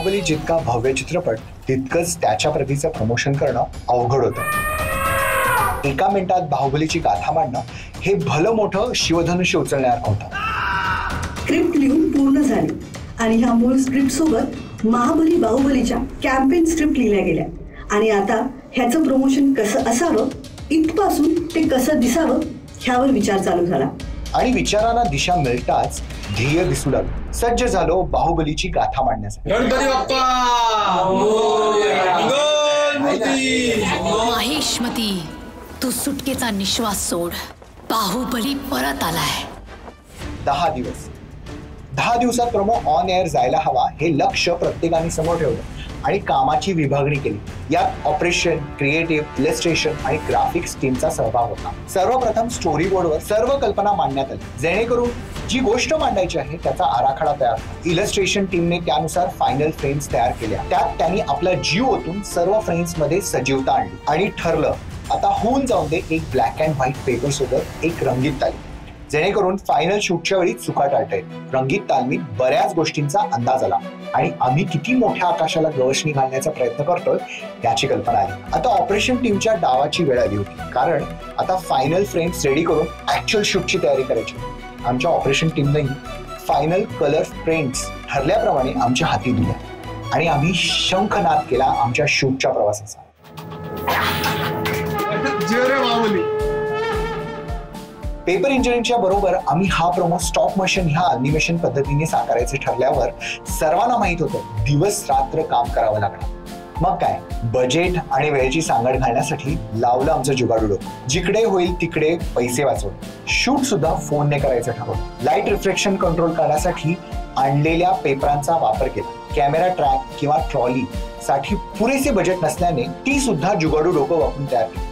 बाहुबली जितका भव्य चित्रपट तितकंच त्याच्या प्रतीचं प्रमोशन करणं अवघड होतं। एका मिनिटात बाहुबलीची गाथा मांडणं हे भलं मोठं शिवधनुष्य उचलण्यासारखं होतं। स्क्रिप्ट लिहून पूर्ण झाली आणि ह्या मूळ स्क्रिप्ट सोबत महाबली बाहुबलीच्या कॅम्पेन स्क्रिप्ट लिहिल्या गेल्या आणि आता ह्याचं प्रमोशन कसं असावं इथपासून ते कसं दिसावं ह्यावर विचार चालू झाला आणि विचारांना दिशा मिळताच ध्येय दिसू लागलं। सज्ज झालो बाहुबलीची गाथा मांडण्यासाठी। गणपती बाप्पा महेशमती, तू सुटकेचा निश्वास सोड, बाहुबली परत आलाय। 10 दिवसात प्रोमो ऑन एअर जायला हवा हे लक्ष्य प्रत्येकाने समोर ठेवलं आणि कामाची विभागणी केली। यात ऑपरेशन, क्रिएटिव्ह, इलस्ट्रेशन आणि ग्राफिक्स टीमचा सहभाग होता। सर्वप्रथम स्टोरी बोर्डवर सर्व कल्पना मांडण्यात आली, जेणेकरून जी गोष्ट मांडायची आहे त्याचा आराखडा तयार झाला। इलस्ट्रेशन टीमने त्यानुसार फायनल फ्रेम्स तयार केल्या। त्यात त्यांनी आपला जीव ओतून सर्व फ्रेम्स मध्ये सजीवता आणली आणि ठरलं आता होऊन जाऊन दे एक ब्लॅक अँड व्हाईट पेपर सोबत एक रंगीत तालीम, जेणेकरून फायनल शूटच्या वेळी चुका टाळता येईल। रंगीत तालमीत बऱ्याच गोष्टींचा अंदाज आला आणि आम्ही किती मोठ्या आकाशाला गवसणी घालण्याचा प्रयत्न करतोय याची कल्पना आली। आता ऑपरेशन टीमच्या डावाची वेळ आली होती, कारण आता फायनल फ्रेम्स रेडी करून ऍक्च्युअल शूटची तयारी करायची। आमच्या ऑपरेशन टीमनेही फायनल कलर प्रिंट्स ठरल्याप्रमाणे आमच्या हाती दिल्या आणि आम्ही शंखनाद केला आमच्या शूटच्या प्रवासाचा। पेपर इंजिनिअरिंगच्या बरोबर आम्ही हा प्रोमो स्टॉप मोशन ह्या अॅनिमेशन पद्धतीने साकारायचे ठरल्यावर सर्वांना माहित होतं दिवस रात्र काम करावं लागणार। मग काय, बजेट आणि वेळेची सांगड घालण्यासाठी लावलं आमचं जुगाडू डोकं। जिकडे होईल तिकडे पैसे वाचवले। शूट सुद्धा फोनने करायचं ठरवलं। लाईट रिफ्लेक्शन कंट्रोल करण्यासाठी आणलेल्या पेपरांचा वापर केला। कॅमेरा ट्रॅक किंवा ट्रॉली साठी पुरेसे बजेट नसल्याने ती सुद्धा जुगाडू डोकं वापरून तयार केली।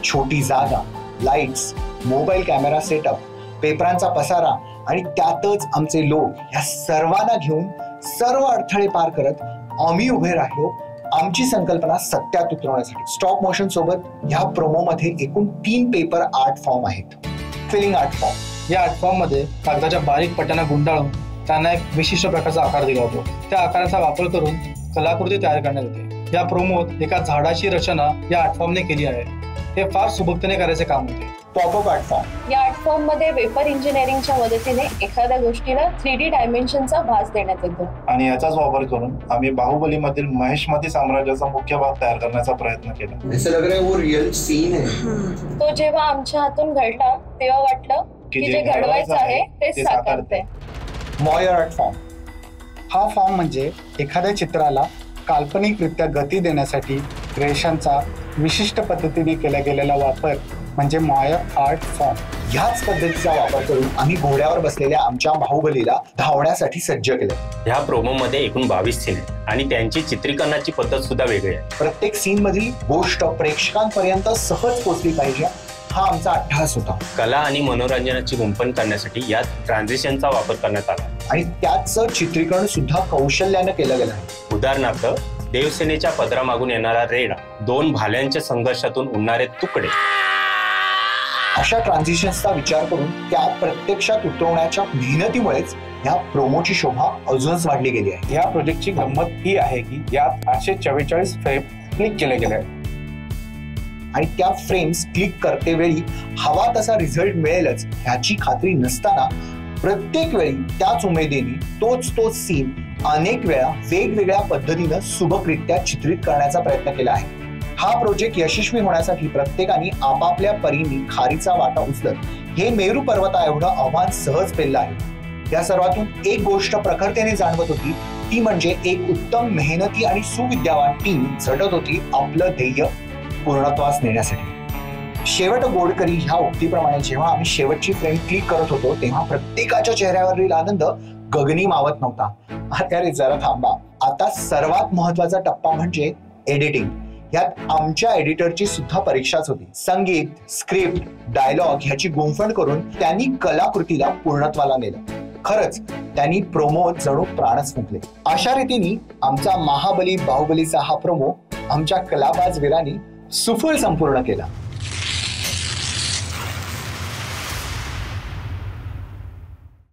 छोटी जागा, लाईट्स, मोबाईल कॅमेरा सेटअप, पेपरांचा पसारा आणि त्यातच आमचे लोक या सर्वांना घेऊन सर्व अडथळे पार करत आम्ही उभे राहिलो आमची संकल्पना सत्यात उतरवण्यासाठी। स्टॉप मोशन सोबत ह्या प्रोमो मध्ये एकूण 3 पेपर आर्ट फॉर्म आहेत। फिलिंग आर्ट फॉर्म, या आर्ट फॉर्म मध्ये कागदाच्या बारीक पट्ट्यांना गुंडाळून त्यांना एक विशिष्ट प्रकारचा आकार दिला होतो। त्या आकाराचा वापर करून कलाकृती तयार करण्यात येते। या प्रोमोत एका झाडाची रचना या आर्ट फॉर्मने केली आहे। हे फार सुबकतेने करायचे काम होते। पॉपअप आर्ट फॉर्म, या आर्ट फॉर्म मध्ये वेपर इंजिनिअरिंगच्या मदतीने एखाद्या गोष्टीला 3D डायमेन्शनचा भास देण्यात येतो आणि याचाच वापर करून आम्ही बाहुबली मधील महेशमती साम्राज्याचा मुख्य भाग तयार करण्याचा प्रयत्न केला। ऐसा लग रहा है वो रियल सीन है। तो जेव्हा आमच्या हातून घडला तेव्हा वाटलं की जे घडवायचं आहे ते साकारते। मॉयर आर्ट फॉर्म, हा फॉर्म म्हणजे एखाद्या चित्राला काल्पनिकरित्या गती देण्यासाठी रेषांचा विशिष्ट पद्धतीने केला गेलेला वापर म्हणजे मॉयर आर्ट फॉर्म। ह्याच पद्धतीचा वापर करून आम्ही घोड्यावर बसलेल्या आमच्या बाहुबलीला धावण्यासाठी सज्ज केले। ह्या प्रोमो मध्ये एकूण 22 सीन आणि त्यांची चित्रीकरणाची पद्धत सुद्धा वेगळी आहे। प्रत्येक सीन मधील गोष्ट प्रेक्षकांपर्यंत सहज पोहोचली पाहिजे हा आमचा अट्टहास होता। कला आणि मनोरंजनाची गुंफण करण्यासाठी यात ट्रान्झिशनचा वापर करण्यात आला आणि त्याचं चित्रीकरण सुद्धा कौशल्याने केलं गेलं आहे। उदाहरणार्थ देवसेनेच्या पदरामागून येणारा रेड, 2 भाल्यांच्या संघर्षातून उडणारे तुकडे, अशा ट्रान्झिशन्सचा विचार करून त्या प्रत्यक्षात उतरवण्याच्या मेहनतीमुळेच या प्रोमोची शोभा अजूनच वाढली गेली आहे। या प्रोजेक्टची गंमत ही आहे की यात 844 फ्रेम क्लिक केले गेले आहेत आणि त्या फ्रेम्स क्लिक करते वेळी हवा तसा रिझल्ट मिळेलच ह्याची खात्री नसताना प्रत्येक वेळी त्याच उमेदीने तोच सीन अनेक वेळा वेगवेगळ्या पद्धतीनं सुबकरित्या चित्रित करण्याचा प्रयत्न केला आहे। हा प्रोजेक्ट यशस्वी होण्यासाठी प्रत्येकाने आपापल्या परीने खारीचा वाटा उचलत हे मेरू पर्वता एवढं आव्हान सहज पेललं आहे। या सर्वातून एक गोष्ट प्रखरतेने जाणवत होती, ती म्हणजे एक उत्तम मेहनती आणि सुविद्यावान टीम झटत होती आपलं ध्येय पूर्णत्वास नेण्यासाठी। शेवट गोड करी ह्या उक्तीप्रमाणे जेव्हा आम्ही शेवटची फ्रेम क्लिक करत होतो तेव्हा प्रत्येकाच्या चेहऱ्यावरील आनंद गगनी मावत नव्हता। अरे जरा थांबा, आता सर्वात महत्वाचा टप्पा म्हणजे एडिटिंग। यात आमच्या एडिटरची सुद्धा परीक्षाच होती। संगीत, स्क्रिप्ट, डायलॉग ह्याची गुंफण करून त्यांनी कलाकृतीला पूर्णत्वाला नेलं। खरंच त्यांनी प्रोमो जणू प्राणच फुंकले। अशा रीतीने आमचा महाबली बाहुबलीचा हा प्रोमो आमच्या कलाबाज वीरांनी सुफळ संपूर्ण केला।